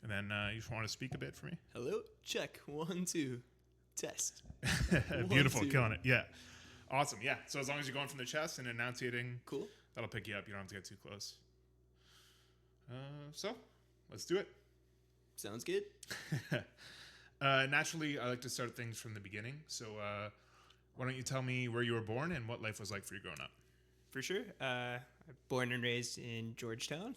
And then you just want to speak a bit for me? Hello? Check. 1, 2. Test. Beautiful. 1, 2. Killing it. Yeah. Awesome. Yeah. So as long as you're going from the chest and enunciating, Cool. that'll pick you up. You don't have to get too close. So let's do it. Sounds good. Naturally, I like to start things from the beginning. So why don't you tell me where you were born and what life was like for you growing up? For sure. Born and raised in Georgetown.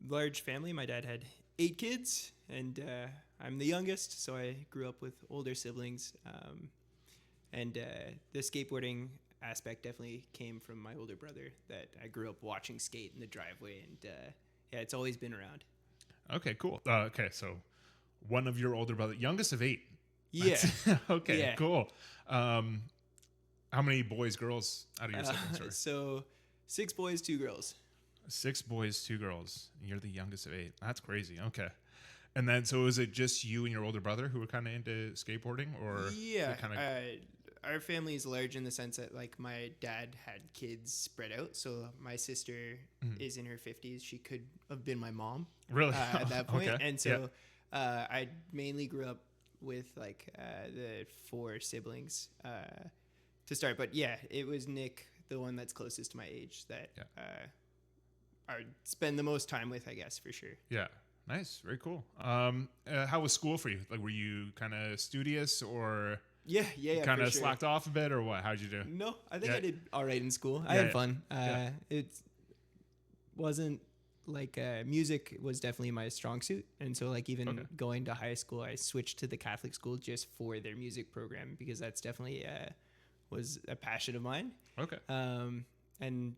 Large family. My dad had 8 kids, and I'm the youngest, so I grew up with older siblings. And the skateboarding aspect definitely came from my older brother, that I grew up watching skate in the driveway, and yeah, it's always been around. Okay, cool. Okay, so one of your older brother, youngest of 8. Yeah. Okay, Yeah. cool. How many boys, girls out of your siblings? So 6 boys, 2 girls. 6 boys, 2 girls. And you're the youngest of 8. That's crazy. Okay. And then, so is it just you and your older brother who were kind of into skateboarding, or Yeah, kind of? our family is large in the sense that, like, my dad had kids spread out. So my sister is in her 50s. She could have been my mom, Really? at that point. Okay. And so I mainly grew up with like the 4 siblings to start. But yeah, it was Nick, the one that's closest to my age, that I would spend the most time with, I guess, for sure. Yeah. Nice. Very cool. How was school for you? Like, were you kind of studious, or Yeah, kind for of sure. slacked off a bit, or what? How'd you do? No, I think Yeah. I did all right in school. I had fun. Yeah. It wasn't like music was definitely my strong suit. And so, like, even going to high school, I switched to the Catholic school just for their music program, because that's definitely was a passion of mine. Okay. And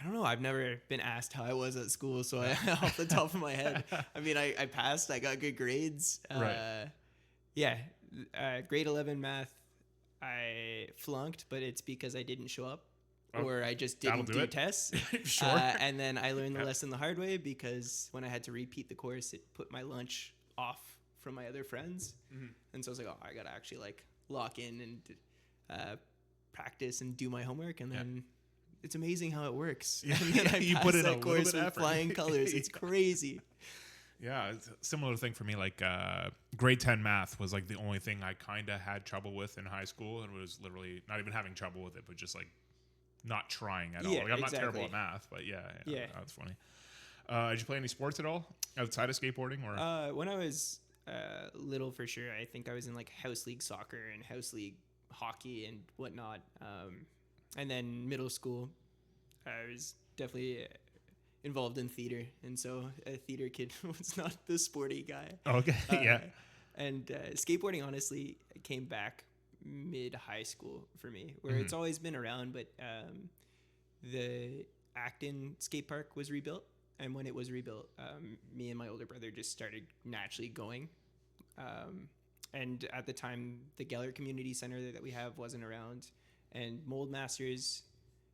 I don't know, I've never been asked how I was at school, so off the top of my head, I mean, I passed, I got good grades. Right. Yeah, grade 11 math, I flunked, but it's because I didn't show up, or I just didn't do tests. Sure. And then I learned the lesson the hard way, because when I had to repeat the course, it put my lunch off from my other friends. And so I was like, oh, I got to actually, like, lock in and practice and do my homework, and then it's amazing how it works. Yeah, and then I you passed put in that a little course bit of with effort. flying colors. It's crazy. Yeah, it's a similar thing for me. Like grade 10 math was like the only thing I kind of had trouble with in high school, and was literally not even having trouble with it, but just like not trying at all. Like, I'm not terrible at math, but yeah, that's funny. Did you play any sports at all outside of skateboarding, or? When I was little, for sure, I think I was in like house league soccer and house league hockey and whatnot. And then middle school, I was definitely involved in theater, and so a theater kid was not the sporty guy. Okay, yeah. And skateboarding honestly came back mid-high school for me, where it's always been around, but the Acton skate park was rebuilt, and when it was rebuilt, me and my older brother just started naturally going. And at the time, the Gellert Community Center that we have wasn't around, and Mold Masters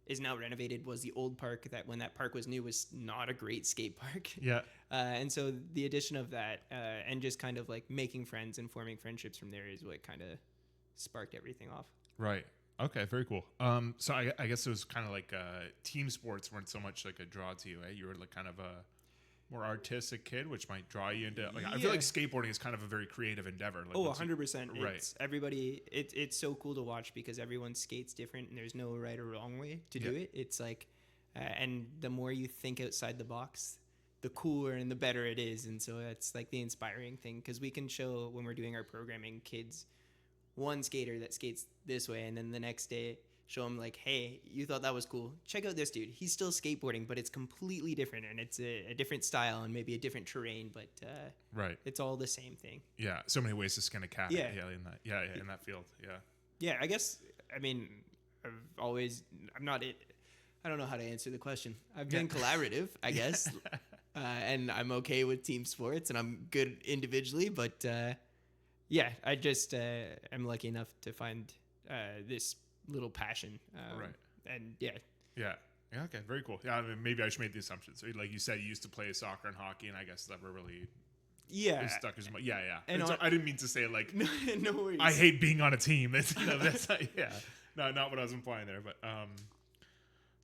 is now renovated, was the old park that, when that park was new, was not a great skate park. Yeah. And so the addition of that and just kind of like making friends and forming friendships from there is what kind of sparked everything off. Right. Okay, very cool. So I guess it was kind of like team sports weren't so much like a draw to you, eh? You were like kind of a more artistic kid, which might draw you into, like, I feel like skateboarding is kind of a very creative endeavor. Like, 100%. Right. It's everybody. It's so cool to watch, because everyone skates different, and there's no right or wrong way to do it. It's like, and the more you think outside the box, the cooler and the better it is. And so that's like the inspiring thing, because we can show, when we're doing our programming, kids one skater that skates this way, and then the next day show them, like, hey, you thought that was cool, check out this dude, he's still skateboarding, but it's completely different, and it's a different style and maybe a different terrain, but right, it's all the same thing. Yeah, so many ways to skin a cat. Yeah. In that field. I guess, I mean, I don't know how to answer the question. I've been collaborative, I guess. And I'm okay with team sports, and I'm good individually, but I just am lucky enough to find this little passion. Right. And Yeah, okay, very cool. Yeah, I mean, maybe I should make the assumption. So, like you said, you used to play soccer and hockey, and I guess that were really stuck as much. Yeah. And so I didn't mean to say, like, no worries. I hate being on a team. That's not what I was implying there. But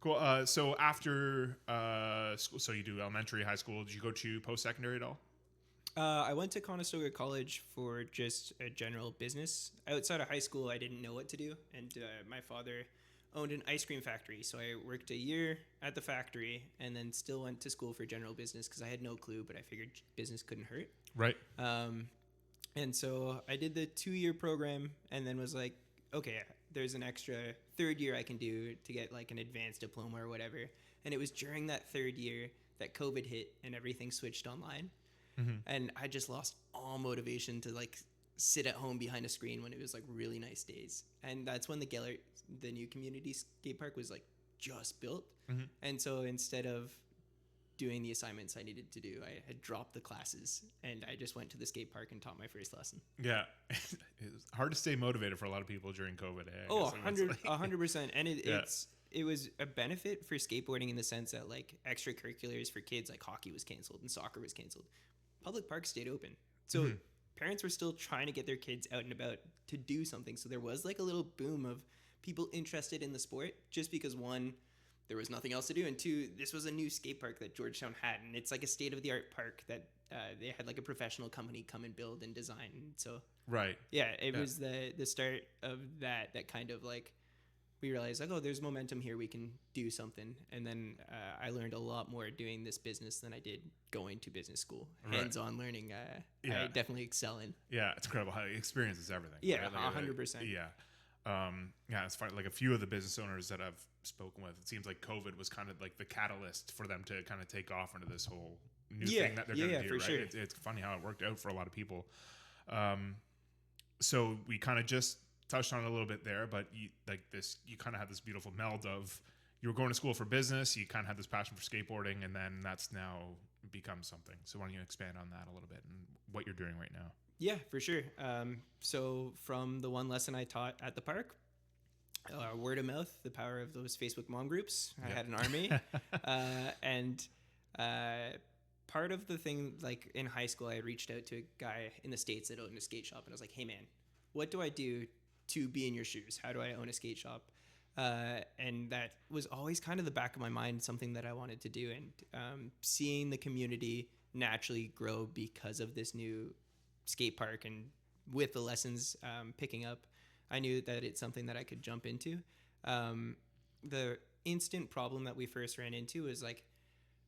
Cool. So after school, so you do elementary, high school. Did you go to post-secondary at all? I went to Conestoga College for just a general business. Outside of high school, I didn't know what to do, and my father owned an ice cream factory, so I worked a year at the factory, and then still went to school for general business because I had no clue, but I figured business couldn't hurt. Right. And so I did the 2-year program, and then was like, okay, there's an extra third year I can do to get like an advanced diploma or whatever. And it was during that third year that COVID hit and everything switched online. Mm-hmm. And I just lost all motivation to like sit at home behind a screen when it was like really nice days. And that's when the new community skate park was like just built. Mm-hmm. And so instead of doing the assignments I needed to do, I had dropped the classes and I just went to the skate park and taught my first lesson. Yeah. It was hard to stay motivated for a lot of people during COVID. 100%. And it was a benefit for skateboarding in the sense that like extracurriculars for kids, like hockey was canceled and soccer was canceled. Public parks stayed open. So parents were still trying to get their kids out and about to do something. So there was like a little boom of people interested in the sport just because one, there was nothing else to do, and two, this was a new skate park that Georgetown had, and it's like a state-of-the-art park that they had like a professional company come and build and design. And so it was the start of that kind of like we realized like, oh, there's momentum here, we can do something. And then I learned a lot more doing this business than I ddid going to business school. Hands-on learning, I definitely excel in. Yeah, it's incredible how experience is everything. Yeah, right? 100%. It's funny. Like a few of the business owners that I've spoken with, it seems like COVID was kind of like the catalyst for them to kind of take off into this whole new thing that they're going to do. For sure. It's funny how it worked out for a lot of people. So we kind of just touched on it a little bit there, but you kind of had this beautiful meld of you were going to school for business, you kind of had this passion for skateboarding, and then that's now become something. So why don't you expand on that a little bit and what you're doing right now? Yeah, for sure. So from the one lesson I taught at the park, word of mouth, the power of those Facebook mom groups. I had an army. And part of the thing, like in high school, I reached out to a guy in the States that owned a skate shop. And I was like, hey, man, what do I do to be in your shoes? How do I own a skate shop? And that was always kind of the back of my mind, something that I wanted to do. And seeing the community naturally grow because of this new skate park and with the lessons picking up, I knew that it's something that I could jump into. The instant problem that we first ran into was like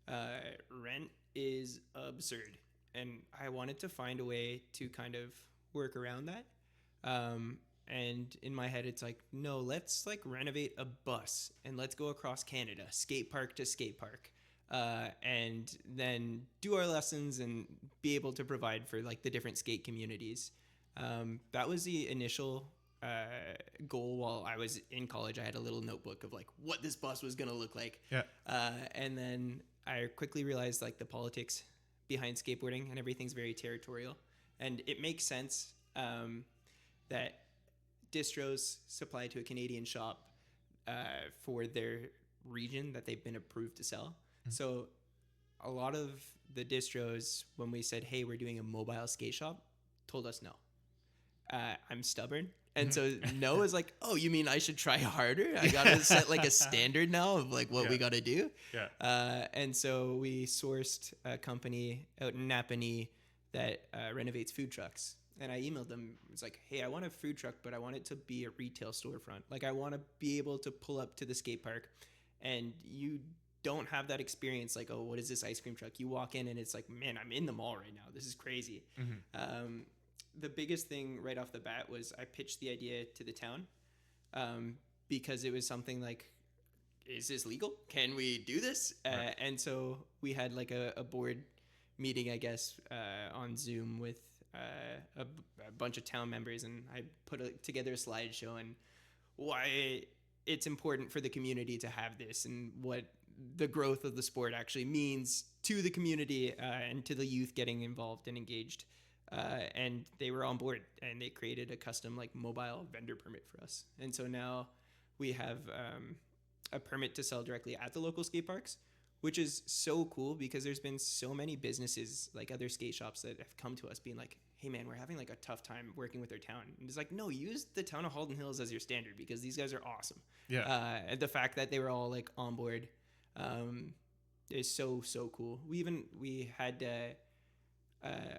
rent is absurd, and I wanted to find a way to kind of work around that. And in my head, it's like, no, let's like renovate a bus and let's go across Canada, skate park to skate park. And then do our lessons and be able to provide for like the different skate communities. That was the initial goal. While I was in college, I had a little notebook of like what this bus was going to look like. Yeah. And then I quickly realized like the politics behind skateboarding and everything's very territorial. And it makes sense that distros supply to a Canadian shop for their region that they've been approved to sell. So a lot of the distros, when we said, hey, we're doing a mobile skate shop, told us no. I'm stubborn. And so no is like, oh, you mean I should try harder? I got to set like a standard now of like what we got to do. Yeah. And so we sourced a company out in Napanee that renovates food trucks. And I emailed them. It was like, hey, I want a food truck, but I want it to be a retail storefront. Like I want to be able to pull up to the skate park and you don't have that experience like, oh, what is this ice cream truck? You walk in and it's like, man, I'm in the mall right now. This is crazy. The biggest thing right off the bat was I pitched the idea to the town because it was something like, is this legal? Can we do this? Right. And so we had like a board meeting, I guess, on Zoom with a bunch of town members, and I put together a slideshow and why it's important for the community to have this and what the growth of the sport actually means to the community and to the youth getting involved and engaged. And they were on board and they created a custom like mobile vendor permit for us. And so now we have a permit to sell directly at the local skate parks, which is so cool because there's been so many businesses like other skate shops that have come to us being like, hey man, we're having like a tough time working with our town. And it's like, no, use the town of Halton Hills as your standard because these guys are awesome. Yeah. And the fact that they were all like on board is so cool. We had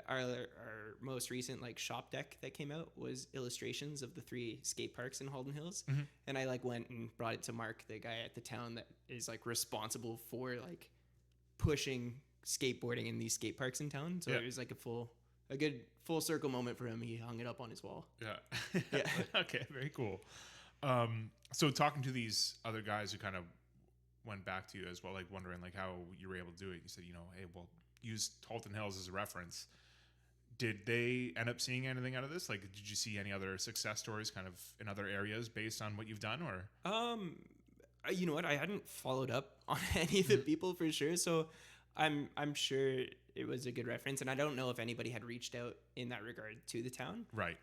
our most recent like shop deck that came out was illustrations of the 3 skate parks in Halton Hills. Mm-hmm. And I like went and brought it to Mark, the guy at the town that is like responsible for like pushing skateboarding in these skate parks in town. So it was like a good full circle moment for him. He hung it up on his wall. Yeah. Yeah. Okay. Very cool. So talking to these other guys who kind of went back to you as well, like wondering like how you were able to do it. You said, hey, well, use Halton Hills as a reference. Did they end up seeing anything out of this? Like, did you see any other success stories kind of in other areas based on what you've done, or? You know what? I hadn't followed up on any of the people for sure. So I'm sure it was a good reference, and I don't know if anybody had reached out in that regard to the town. Right.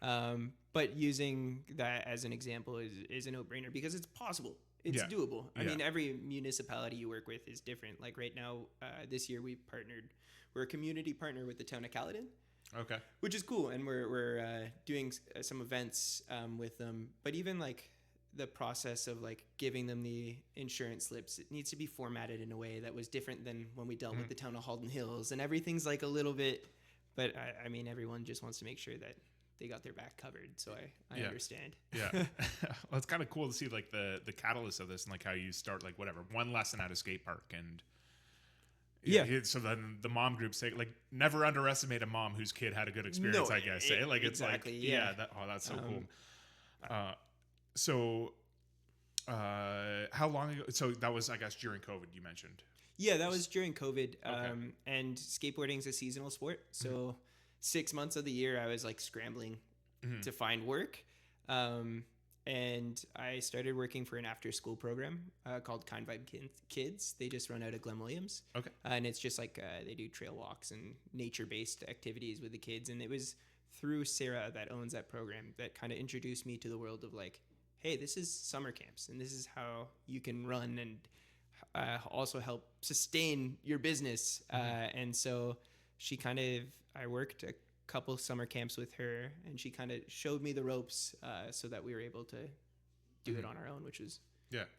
But using that as an example is a no-brainer because it's possible. It's doable. I mean, every municipality you work with is different. Like right now, this year we're a community partner with the town of Caledon. Okay. Which is cool, and we're doing some events with them. But even like the process of like giving them the insurance slips, it needs to be formatted in a way that was different than when we dealt with the town of Halton Hills, and everything's like a little bit. But I mean, everyone just wants to make sure that they got their back covered, so I understand. Yeah. Well, it's kind of cool to see like the catalyst of this and like how you start like whatever one lesson at a skate park and so then the mom group say like never underestimate a mom whose kid had a good experience. I guess like it's exactly, like that's so cool. So how long ago? So that was I guess during COVID you mentioned. Yeah, that was during COVID. And skateboarding is a seasonal sport, so 6 months of the year I was like scrambling to find work. And I started working for an after-school program called Kind Vibe Kids. They just run out of Glen Williams. Okay. And it's just like they do trail walks and nature-based activities with the kids. And it was through Sarah that owns that program that kind of introduced me to the world of like, hey, this is summer camps, and this is how you can run and also help sustain your business. And so I worked a couple summer camps with her, and she kind of showed me the ropes so that we were able to do it on our own, which was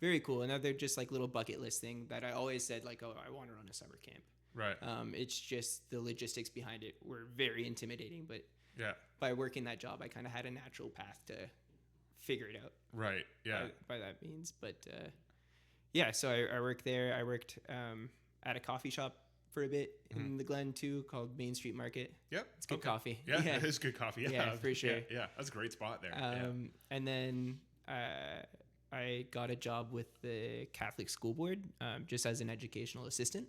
very cool. Another just like little bucket list thing that I always said like, oh, I want to run a summer camp. Right. It's just the logistics behind it were very intimidating, but by working that job, I kind of had a natural path to figure it out. Right. Yeah. By that means, but so I worked there. I worked at a coffee shop for a bit in the Glen too, called Main Street Market. Yep. It's good coffee. Yeah, it is good coffee. Yeah, for sure. Yeah, that's a great spot there. And then I got a job with the Catholic School Board just as an educational assistant.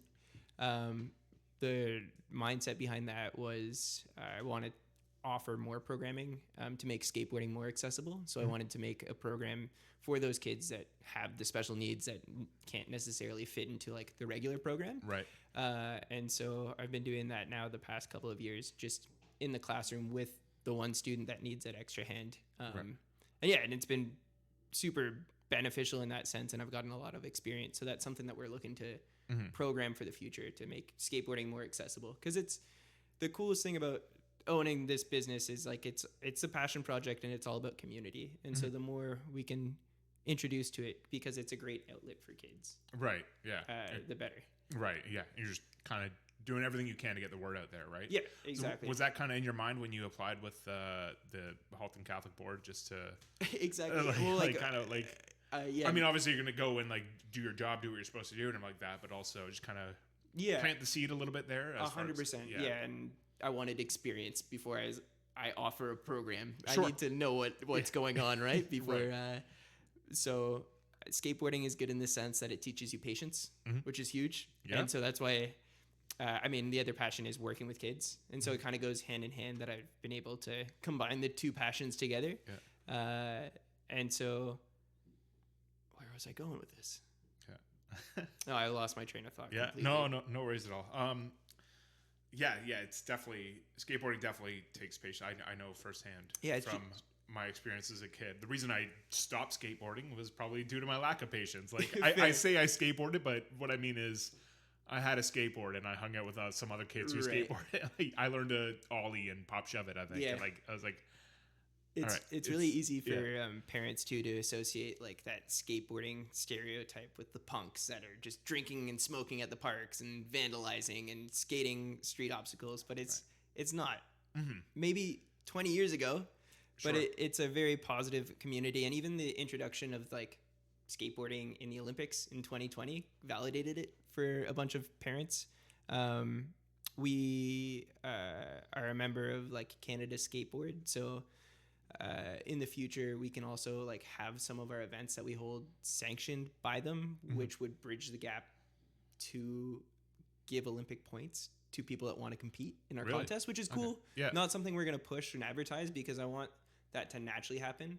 The mindset behind that was I wanted to offer more programming to make skateboarding more accessible. So I wanted to make a program for those kids that have the special needs that can't necessarily fit into like the regular program. Right. And so I've been doing that now the past couple of years, just in the classroom with the one student that needs that extra hand. And it's been super beneficial in that sense. And I've gotten a lot of experience. So that's something that we're looking to program for the future to make skateboarding more accessible. Cause it's the coolest thing about owning this business is like, it's a passion project and it's all about community. And so the more we can introduce to it, because it's a great outlet for kids. Right. Yeah. The better. Right. Yeah. You're just kind of doing everything you can to get the word out there, right? Yeah, exactly. So was that kind of in your mind when you applied with the Halton Catholic Board just to exactly I mean, obviously you're going to go and like do your job, do what you're supposed to do and like that, but also just kind of plant the seed a little bit there. 100%. Yeah. And I wanted experience before I offer a program. Sure. I need to know what's going on, right? Before, so skateboarding is good in the sense that it teaches you patience, which is huge. Yeah. And so that's why, the other passion is working with kids. And so it kind of goes hand in hand that I've been able to combine the two passions together. Yeah. And so where was I going with this? Yeah. No, I lost my train of thought. Yeah. Completely. No worries at all. Yeah, it's definitely skateboarding. Definitely takes patience. I know firsthand from my experience as a kid. The reason I stopped skateboarding was probably due to my lack of patience. Like I say I skateboarded, but what I mean is I had a skateboard and I hung out with some other kids who skateboarded. Like, I learned to ollie and pop shove it, I think. And like I was like, it's really easy for parents too to associate like that skateboarding stereotype with the punks that are just drinking and smoking at the parks and vandalizing and skating street obstacles, but it's not. Maybe 20 years ago, but it's a very positive community, and even the introduction of like skateboarding in the Olympics in 2020 validated it for a bunch of parents. We are a member of like Canada Skateboard, so in the future we can also like have some of our events that we hold sanctioned by them, which would bridge the gap to give Olympic points to people that want to compete in our contest, which is cool. Not something we're going to push and advertise because I want that to naturally happen.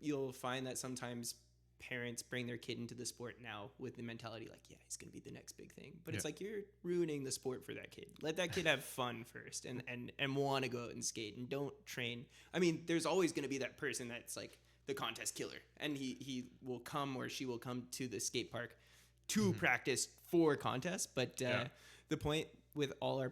You'll find that sometimes parents bring their kid into the sport now with the mentality like, he's going to be the next big thing. But it's like, you're ruining the sport for that kid. Let that kid have fun first and want to go out and skate, and don't train. I mean, there's always going to be that person that's like the contest killer, and he will come or she will come to the skate park to practice for contests. But the point with all our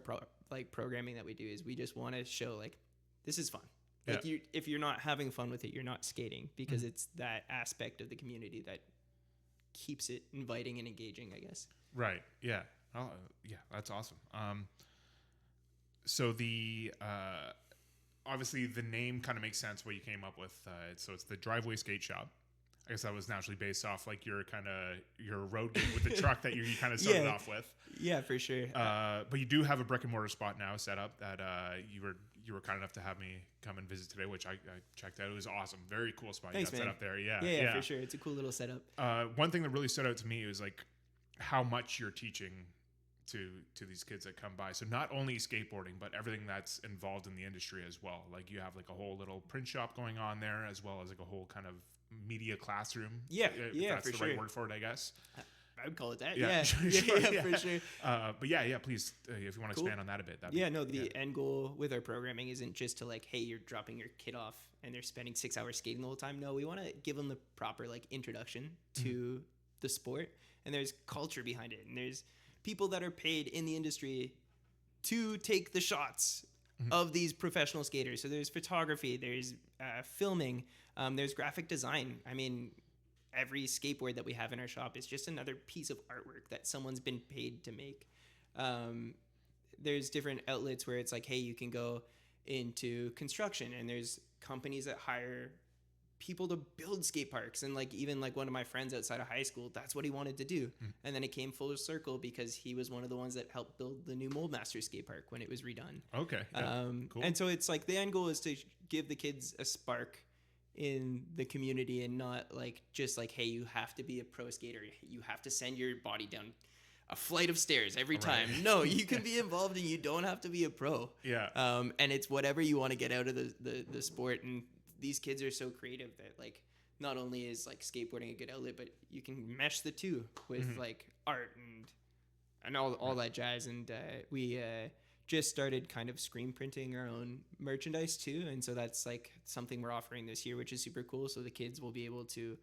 programming that we do is we just want to show like, this is fun. Like if you're not having fun with it, you're not skating, because it's that aspect of the community that keeps it inviting and engaging, I guess. Right. Yeah. Oh, yeah. That's awesome. So the obviously the name kind of makes sense what you came up with. So it's the Driveway Skate Shop. I guess that was naturally based off like your road gig with the truck that you kind of started off with. Yeah, for sure. But you do have a brick and mortar spot now set up that you were kind enough to have me come and visit today, which I checked out. It was awesome. Very cool spot. Thanks, you got man. set up there. Yeah, for sure. It's a cool little setup. One thing that really stood out to me was like how much you're teaching to these kids that come by. So not only skateboarding, but everything that's involved in the industry as well. Like you have like a whole little print shop going on there, as well as like a whole kind of media classroom. Yeah, that's for the sure. right word for it, I guess. I would call it that. Yeah, Yeah, for sure. But please, if you want to expand on that a bit. The end goal with our programming isn't just to like, hey, you're dropping your kid off and they're spending 6 hours skating the whole time. No, we want to give them the proper like introduction to the sport, and there's culture behind it, and there's people that are paid in the industry to take the shots of these professional skaters. So there's photography, there's filming, there's graphic design. I mean, every skateboard that we have in our shop is just another piece of artwork that someone's been paid to make. There's different outlets where it's like, hey, you can go into construction, and there's companies that hire people to build skate parks. And like, even like one of my friends outside of high school, that's what he wanted to do. And then it came full circle because he was one of the ones that helped build the new Moldmaster skate park when it was redone. Okay. Cool. And so it's like, the end goal is to give the kids a spark in the community, and not like just like, hey, you have to be a pro skater, you have to send your body down a flight of stairs every time. No, you can be involved and you don't have to be a pro. And it's whatever you want to get out of the sport. And these kids are so creative that like, not only is like skateboarding a good outlet, but you can mesh the two with like art and all that jazz. And we just started kind of screen printing our own merchandise too, and so that's like something we're offering this year, which is super cool. So the kids will be able to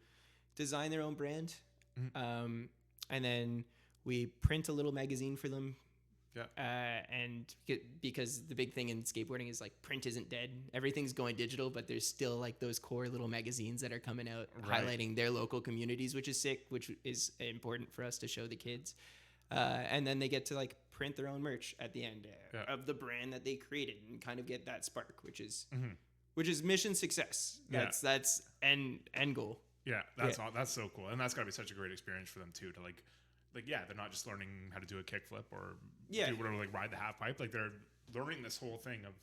design their own brand, and then we print a little magazine for them. Because the big thing in skateboarding is like, print isn't dead. Everything's going digital, but there's still like those core little magazines that are coming out highlighting their local communities, which is sick, which is important for us to show the kids. And then they get to like print their own merch at the end of the brand that they created, and kind of get that spark, which is mission success. That's end goal. Yeah, that's so cool, and that's gotta be such a great experience for them too. To like they're not just learning how to do a kickflip or do whatever, like ride the half pipe. Like, they're learning this whole thing of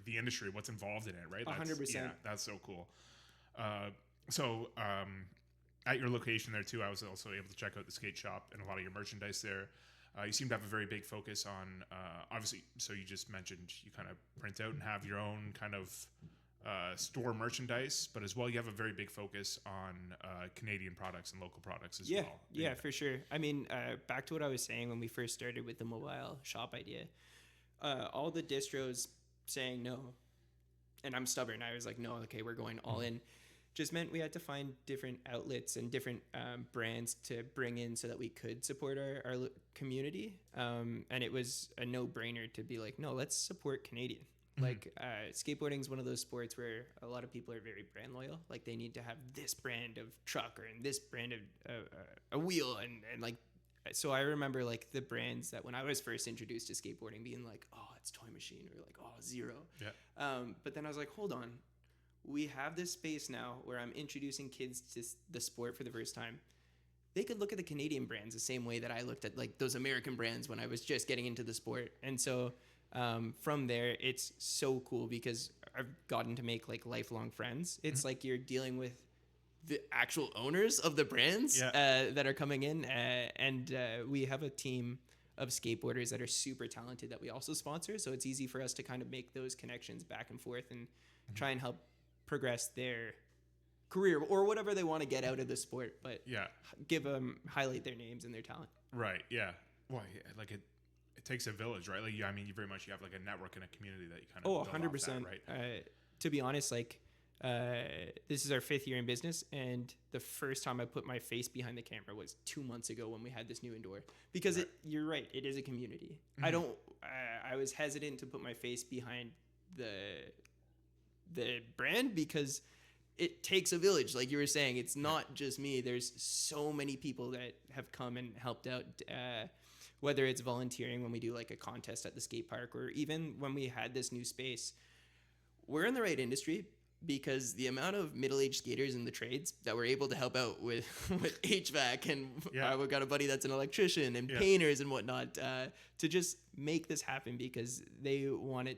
the industry, what's involved in it, right? 100%. Yeah, that's so cool. At your location there too, I was also able to check out the skate shop and a lot of your merchandise there. You seem to have a very big focus on, obviously, so you just mentioned you kind of print out and have your own kind of store merchandise, but as well, you have a very big focus on Canadian products and local products as well. Yeah, for sure. I mean, back to what I was saying when we first started with the mobile shop idea, all the distros saying no, and I'm stubborn. I was like, no, okay, we're going all in. just meant we had to find different outlets and different brands to bring in so that we could support our community. And it was a no-brainer to be like, no, let's support Canadian. Like skateboarding is one of those sports where a lot of people are very brand loyal. Like they need to have this brand of truck or this brand of a wheel and like. So I remember like the brands that when I was first introduced to skateboarding being like, oh, it's Toy Machine or like, oh, Zero. Yeah. But then I was like, hold on. We have this space now where I'm introducing kids to the sport for the first time. They could look at the Canadian brands the same way that I looked at like those American brands when I was just getting into the sport. And so from there, it's so cool because I've gotten to make like lifelong friends. It's like you're dealing with the actual owners of the brands that are coming in. And we have a team of skateboarders that are super talented that we also sponsor. So it's easy for us to kind of make those connections back and forth and try and help progress their career or whatever they want to get out of the sport, but give them, highlight their names and their talent. Right. Yeah. Well, like it takes a village, right? Like, I mean, you have like a network and a community that you kind of 100%. Right. To be honest, like this is our 5th year in business, and the first time I put my face behind the camera was 2 months ago when we had this new indoor. Because you're right, it is a community. I was hesitant to put my face behind the brand because it takes a village. Like you were saying, it's not just me. There's so many people that have come and helped out, whether it's volunteering when we do like a contest at the skate park, or even when we had this new space. We're in the right industry because the amount of middle-aged skaters in the trades that were able to help out with HVAC, and we've got a buddy that's an electrician and painters and whatnot, to just make this happen because they wanted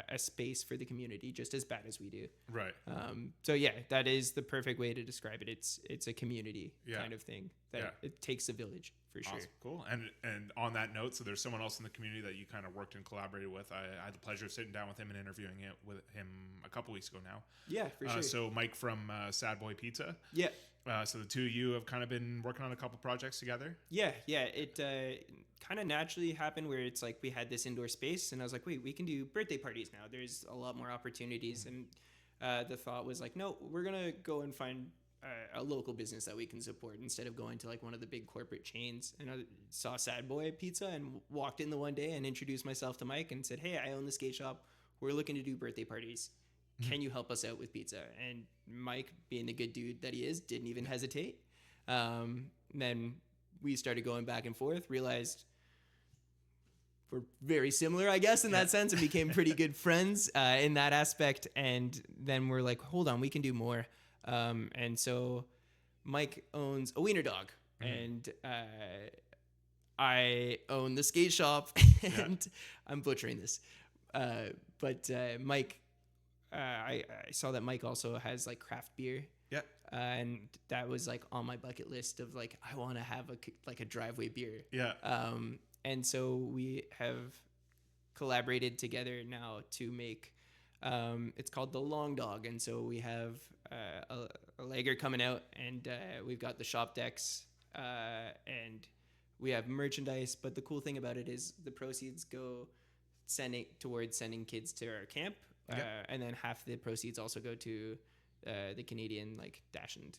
a space for the community just as bad as we do. Right. So yeah, that is the perfect way to describe it. It's a community kind of thing that it takes a village for sure. Awesome. Cool. And on that note, so there's someone else in the community that you kind of worked and collaborated with. I had the pleasure of sitting down with him and interviewing it with him a couple weeks ago now. Yeah, for sure. So Mike from Sad Boy Pizza. Yeah. So the two of you have kind of been working on a couple projects together. Yeah. It kind of naturally happened where it's like we had this indoor space, and I was like, wait, we can do birthday parties now. There's a lot more opportunities. And the thought was like, no, we're going to go and find a local business that we can support instead of going to like one of the big corporate chains. And I saw Sad Boy Pizza and walked in the one day and introduced myself to Mike and said, hey, I own the skate shop. We're looking to do birthday parties. Can you help us out with pizza? And Mike, being the good dude that he is, didn't even hesitate. Then we started going back and forth, realized we're very similar, I guess, in that sense, and became pretty good friends in that aspect. And then we're like, hold on, we can do more. And so Mike owns a wiener dog, and I own the skate shop, and I'm butchering this. But Mike, I saw that Mike also has like craft beer. Yeah. And that was like on my bucket list of like, I want to have a driveway beer. Yeah. And so we have collaborated together now to make, it's called the Long Dog. And so we have a lager coming out, and we've got the shop decks, and we have merchandise. But the cool thing about it is the proceeds go towards sending kids to our camp. And then half the proceeds also go to the Canadian like Dachshund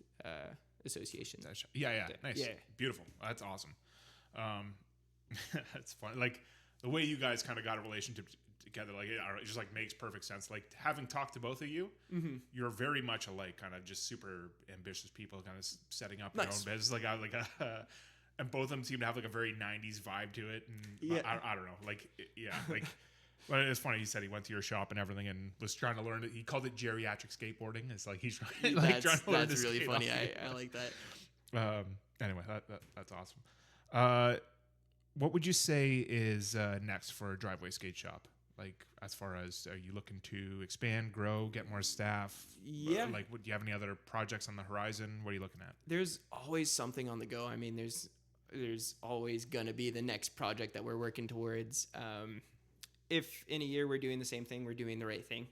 Association. Yeah, nice. Yeah. Beautiful. That's awesome. That's fun. Like the way you guys kind of got a relationship together, like it just like makes perfect sense. Like having talked to both of you, you're very much alike, kind of just super ambitious people, kind of setting up their own business. And both of them seem to have like a very 90s vibe to it. And I don't know, like But it's funny. He said he went to your shop and everything, and was trying to learn it. He called it geriatric skateboarding. It's like he's trying to learn. That's really funny. I like that. Anyway, that's awesome. What would you say is next for a driveway skate shop? Like, as far as, are you looking to expand, grow, get more staff? Yeah. Like, do you have any other projects on the horizon? What are you looking at? There's always something on the go. I mean, there's always gonna be the next project that we're working towards. If in a year we're doing the same thing, we're doing the right thing.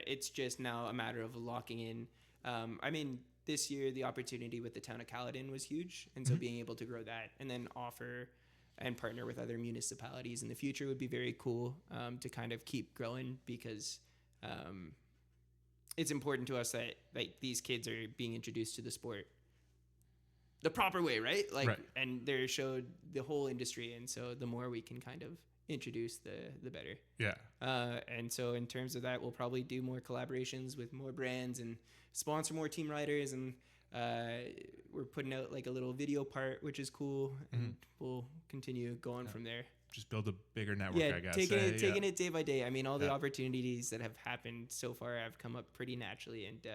It's just now a matter of locking in. I mean, this year the opportunity with the town of Caledon was huge, and so being able to grow that and then offer and partner with other municipalities in the future would be very cool to kind of keep growing, because it's important to us that like these kids are being introduced to the sport the proper way, right? Like, Right. and they're showed the whole industry, and so the more we can kind of introduce, the better. Yeah. And so in terms of that, we'll probably do more collaborations with more brands and sponsor more team riders, and we're putting out like a little video part, which is cool, and we'll continue going from there. Just build a bigger network, I guess. Taking it day by day. I mean, all the Yeah. opportunities that have happened so far have come up pretty naturally, and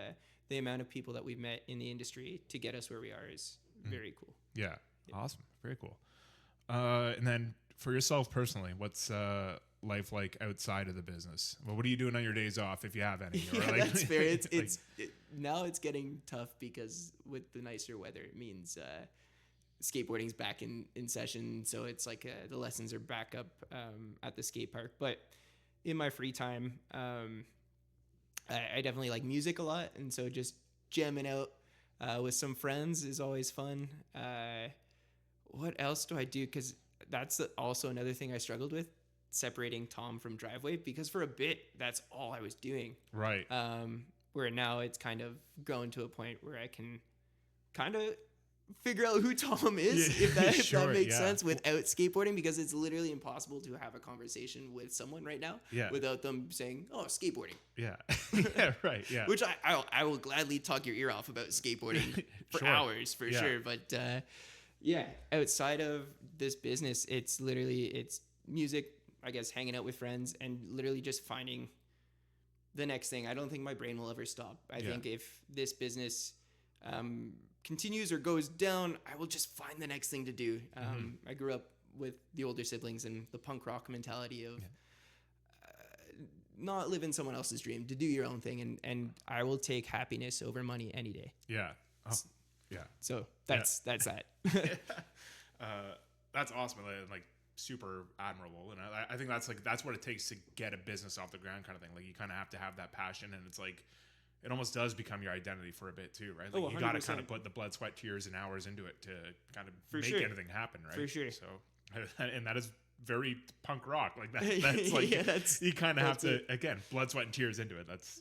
the amount of people that we've met in the industry to get us where we are is very cool. Yeah. Awesome. Very cool. And then for yourself personally, what's life like outside of the business? Well, what are you doing on your days off, if you have any? Or Yeah, like, that's fair. like, Now it's getting tough because with the nicer weather, it means skateboarding's back in session. So it's like the lessons are back up at the skate park. But in my free time, I definitely like music a lot. And so just jamming out with some friends is always fun. What else do I do? Because that's also another thing I struggled with, separating Tom from driveway, because for a bit that's all I was doing. right. Where now it's kind of grown to a point where I can kind of figure out who Tom is, Yeah, if that sure, makes yeah. sense, without skateboarding, because it's literally impossible to have a conversation with someone right now Yeah. without them saying, "Oh, skateboarding," Yeah. Yeah. Right. Yeah. which I will gladly talk your ear off about skateboarding for Sure. hours for Yeah. sure. But yeah, outside of this business, it's music, I guess, hanging out with friends, and literally just finding the next thing. I don't think my brain will ever stop. I think if this business continues or goes down, I will just find the next thing to do. I grew up with the older siblings and the punk rock mentality of not living someone else's dream, to do your own thing, and I will take happiness over money any day. Yeah. Oh, yeah. So that's that. That's awesome. Like super admirable. And I think that's what it takes to get a business off the ground, kind of thing. Like you kind of have to have that passion, and it's like, it almost does become your identity for a bit too, right? Like you got to kind of put the blood, sweat, tears, and hours into it to kind of make anything happen, right? For sure. So, and that is very punk rock. Like that's like, Yeah, you kind of have to, it. again, blood, sweat, and tears into it. That's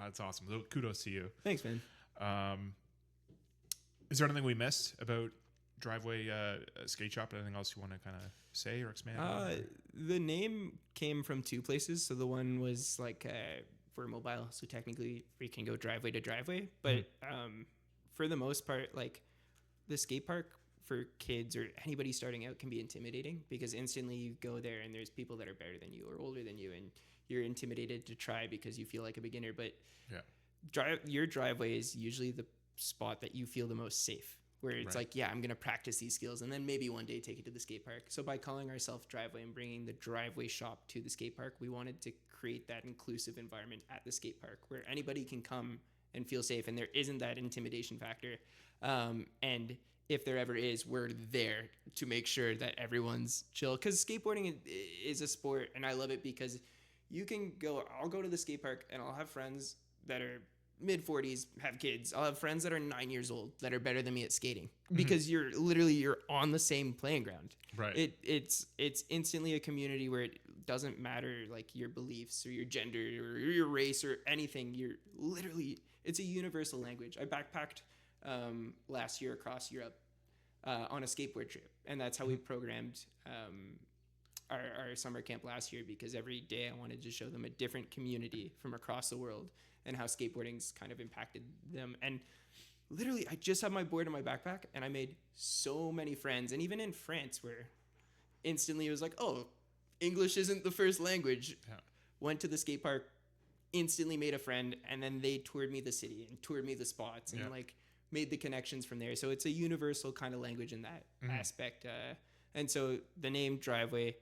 that's awesome. So kudos to you. Thanks, man. Is there anything we missed about Driveway Skate Shop? Anything else you want to kind of say or expand on? The name came from two places. So the one was like for mobile, so technically we can go driveway to driveway. But for the most part, like the skate park for kids or anybody starting out can be intimidating, because instantly you go there and there's people that are better than you or older than you, and you're intimidated to try because you feel like a beginner. But your driveway is usually the spot that you feel the most safe, where it's like, yeah, I'm going to practice these skills and then maybe one day take it to the skate park. So by calling ourselves Driveway and bringing the driveway shop to the skate park, we wanted to create that inclusive environment at the skate park where anybody can come and feel safe, and there isn't that intimidation factor. And if there ever is, we're there to make sure that everyone's chill, because skateboarding is a sport, and I love it because I'll go to the skate park and I'll have friends that are mid-40s, have kids. I'll have friends that are 9 years old that are better than me at skating, because you're on the same playing ground. Right. It's instantly a community where it doesn't matter like your beliefs or your gender or your race or anything. It's a universal language. I backpacked last year across Europe on a skateboard trip, and that's how we programmed our summer camp last year, because every day I wanted to show them a different community from across the world and how skateboarding's kind of impacted them. And literally, I just had my board in my backpack, and I made so many friends. And even in France, where instantly it was like, oh, English isn't the first language. Yeah. Went to the skate park, instantly made a friend, and then they toured me the city and toured me the spots, and like made the connections from there. So it's a universal kind of language in that aspect. And so the name Driveway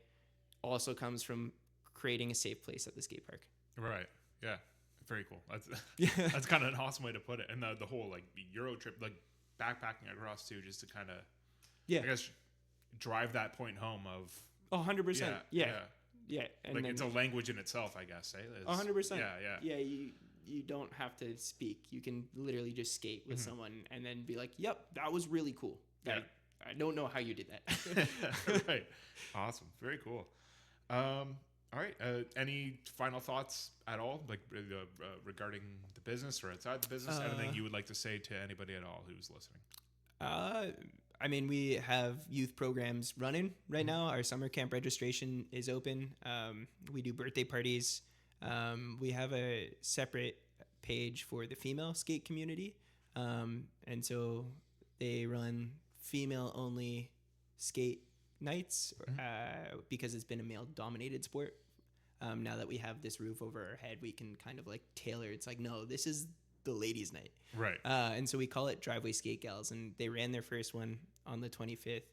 also comes from creating a safe place at the skate park. Right. Yeah. Very cool. That's kind of an awesome way to put it. And the whole like Euro trip, like backpacking across too, just to kind of, I guess, drive that point home of 100%. Yeah. And like it's a language in itself, I guess. 100%. Yeah. You don't have to speak. You can literally just skate with someone and then be like, yep, that was really cool. I don't know how you did that. Right. Awesome. Very cool. All All right. Any final thoughts at all, like regarding the business or outside the business? Anything you would like to say to anybody at all who's listening? I mean, we have youth programs running right now. Our summer camp registration is open. We do birthday parties. We have a separate page for the female skate community. And so they run female-only skate nights because it's been a male-dominated sport. Now that we have this roof over our head, we can kind of like tailor. It's like, no, this is the ladies' night. Right. And so we call it Driveway Skate Gals, and they ran their first one on the 25th.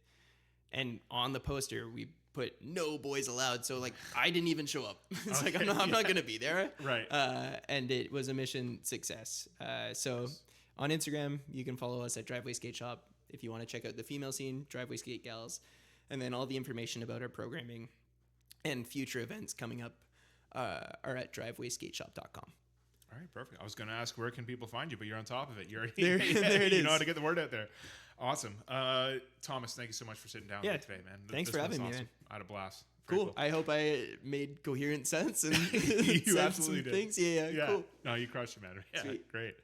And on the poster, we put no boys allowed. So like, I didn't even show up. It's like, I'm not going to be there. Right. And it was a mission success. So on Instagram, you can follow us at Driveway Skate Shop. If you want to check out the female scene, Driveway Skate Gals, and then all the information about our programming and future events coming up are at drivewayskateshop.com. All right, perfect. I was going to ask where can people find you, but you're on top of it. You're there it is. You know how to get the word out there. Awesome. Thomas, thank you so much for sitting down with me today, man. Thanks for having me, man. I had a blast. Cool. I hope I made coherent sense and you said absolutely some did. things. Yeah, cool. No, you crushed it, man. Yeah, Sweet. Great.